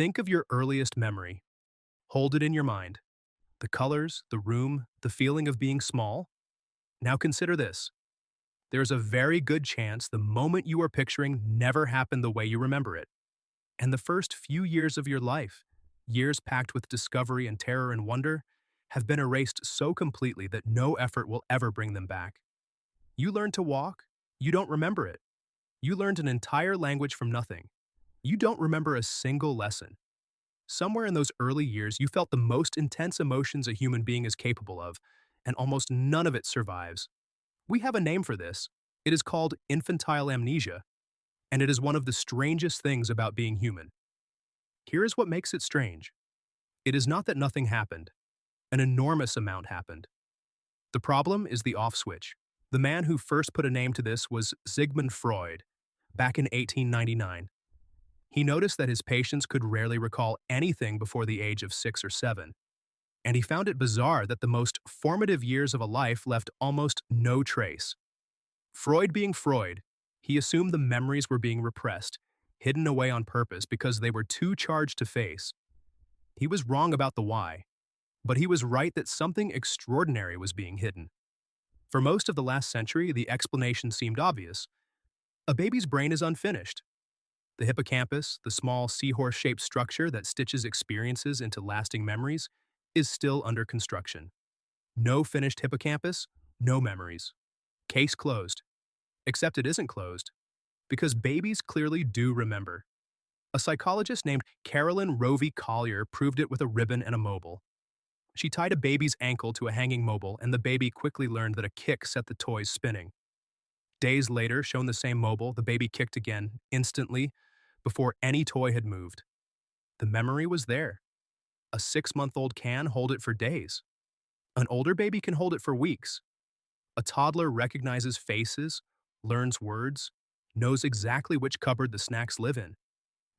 Think of your earliest memory. Hold it in your mind. The colors, the room, the feeling of being small. Now consider this. There's a very good chance the moment you are picturing never happened the way you remember it. And the first few years of your life, years packed with discovery and terror and wonder, have been erased so completely that no effort will ever bring them back. You learned to walk, you don't remember it. You learned an entire language from nothing. You don't remember a single lesson. Somewhere in those early years, you felt the most intense emotions a human being is capable of, and almost none of it survives. We have a name for this. It is called infantile amnesia, and it is one of the strangest things about being human. Here is what makes it strange. It is not that nothing happened. An enormous amount happened. The problem is the off switch. The man who first put a name to this was Sigmund Freud, back in 1899. He noticed that his patients could rarely recall anything before the age of 6 or 7, and he found it bizarre that the most formative years of a life left almost no trace. Freud being Freud, he assumed the memories were being repressed, hidden away on purpose because they were too charged to face. He was wrong about the why, but he was right that something extraordinary was being hidden. For most of the last century, the explanation seemed obvious. A baby's brain is unfinished. The hippocampus, the small seahorse-shaped structure that stitches experiences into lasting memories, is still under construction. No finished hippocampus, no memories. Case closed. Except it isn't closed, because babies clearly do remember. A psychologist named Carolyn Rovee-Collier proved it with a ribbon and a mobile. She tied a baby's ankle to a hanging mobile, and the baby quickly learned that a kick set the toys spinning. Days later, shown the same mobile, the baby kicked again, instantly, before any toy had moved. The memory was there. A 6-month-old can hold it for days. An older baby can hold it for weeks. A toddler recognizes faces, learns words, knows exactly which cupboard the snacks live in.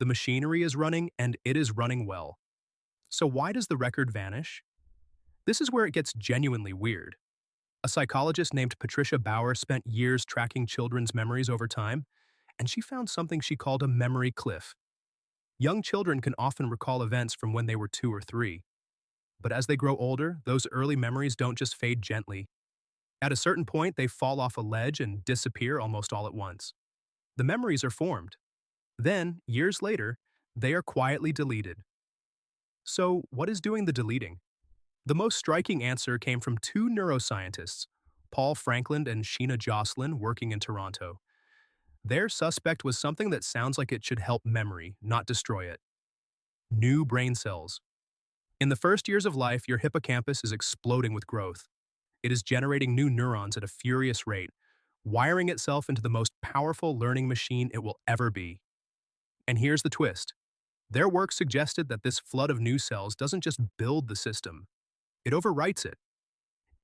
The machinery is running, and it is running well. So why does the record vanish? This is where it gets genuinely weird. A psychologist named Patricia Bauer spent years tracking children's memories over time, and she found something she called a memory cliff. Young children can often recall events from when they were 2 or 3. But as they grow older, those early memories don't just fade gently. At a certain point, they fall off a ledge and disappear almost all at once. The memories are formed. Then, years later, they are quietly deleted. So, what is doing the deleting? The most striking answer came from 2 neuroscientists, Paul Franklin and Sheena Jocelyn, working in Toronto. Their suspect was something that sounds like it should help memory, not destroy it. New brain cells. In the first years of life, your hippocampus is exploding with growth. It is generating new neurons at a furious rate, wiring itself into the most powerful learning machine it will ever be. And here's the twist. Their work suggested that this flood of new cells doesn't just build the system, it overwrites it.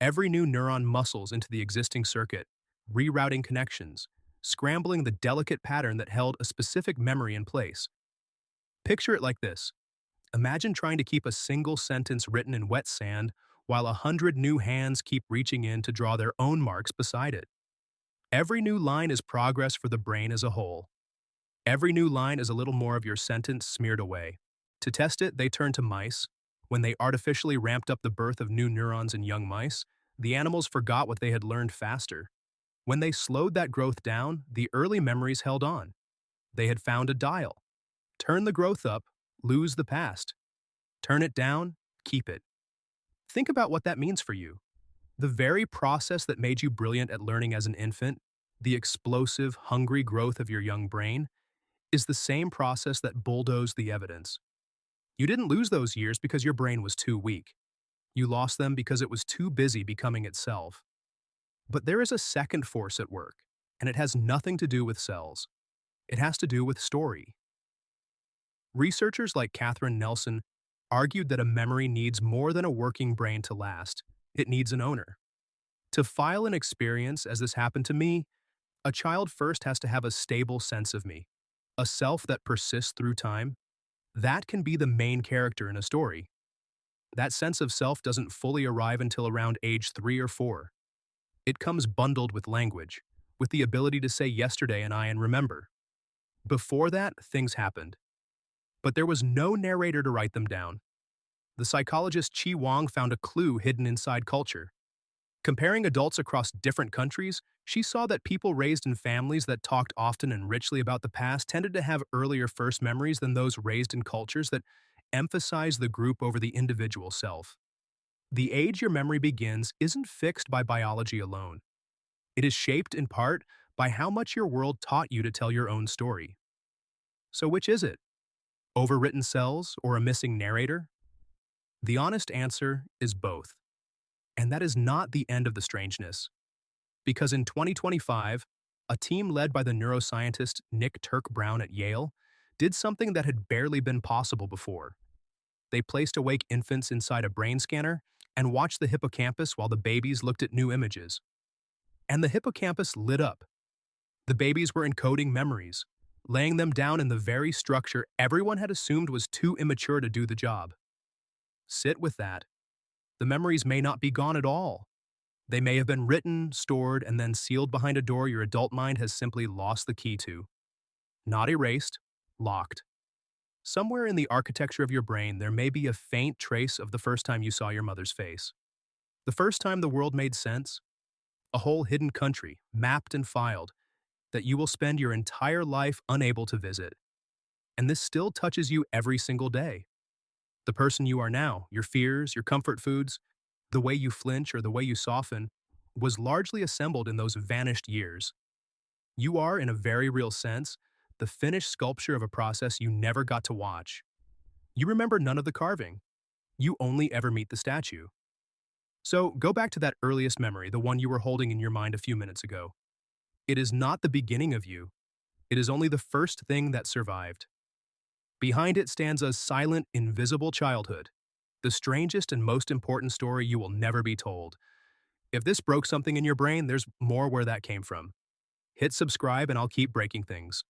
Every new neuron muscles into the existing circuit, rerouting connections, scrambling the delicate pattern that held a specific memory in place. Picture it like this. Imagine trying to keep a single sentence written in wet sand while 100 new hands keep reaching in to draw their own marks beside it. Every new line is progress for the brain as a whole. Every new line is a little more of your sentence smeared away. To test it, they turned to mice. When they artificially ramped up the birth of new neurons in young mice, the animals forgot what they had learned faster. When they slowed that growth down, the early memories held on. They had found a dial. Turn the growth up, lose the past. Turn it down, keep it. Think about what that means for you. The very process that made you brilliant at learning as an infant, the explosive, hungry growth of your young brain, is the same process that bulldozed the evidence. You didn't lose those years because your brain was too weak. You lost them because it was too busy becoming itself. But there is a second force at work, and it has nothing to do with cells. It has to do with story. Researchers like Catherine Nelson argued that a memory needs more than a working brain to last. It needs an owner. To file an experience, as this happened to me, a child first has to have a stable sense of me, a self that persists through time. That can be the main character in a story. That sense of self doesn't fully arrive until around age 3 or 4. It comes bundled with language, with the ability to say yesterday and remember. Before that, things happened. but there was no narrator to write them down. The psychologist Chi Wang found a clue hidden inside culture. Comparing adults across different countries, she saw that people raised in families that talked often and richly about the past tended to have earlier first memories than those raised in cultures that emphasize the group over the individual self. The age your memory begins isn't fixed by biology alone. It is shaped in part by how much your world taught you to tell your own story. So which is it? Overwritten cells or a missing narrator? The honest answer is both. And that is not the end of the strangeness. Because in 2025, a team led by the neuroscientist Nick Turk-Brown at Yale did something that had barely been possible before. They placed awake infants inside a brain scanner and watched the hippocampus while the babies looked at new images. And the hippocampus lit up. The babies were encoding memories, laying them down in the very structure everyone had assumed was too immature to do the job. Sit with that. The memories may not be gone at all. They may have been written, stored, and then sealed behind a door your adult mind has simply lost the key to. Not erased, locked. Somewhere in the architecture of your brain, there may be a faint trace of the first time you saw your mother's face. The first time the world made sense. A whole hidden country, mapped and filed, that you will spend your entire life unable to visit. And this still touches you every single day. The person you are now, your fears, your comfort foods, the way you flinch or the way you soften, was largely assembled in those vanished years. You are, in a very real sense, the finished sculpture of a process you never got to watch. You remember none of the carving. You only ever meet the statue. So go back to that earliest memory, the one you were holding in your mind a few minutes ago. It is not the beginning of you. It is only the first thing that survived. Behind it stands a silent, invisible childhood, the strangest and most important story you will never be told. If this broke something in your brain, there's more where that came from. Hit subscribe and I'll keep breaking things.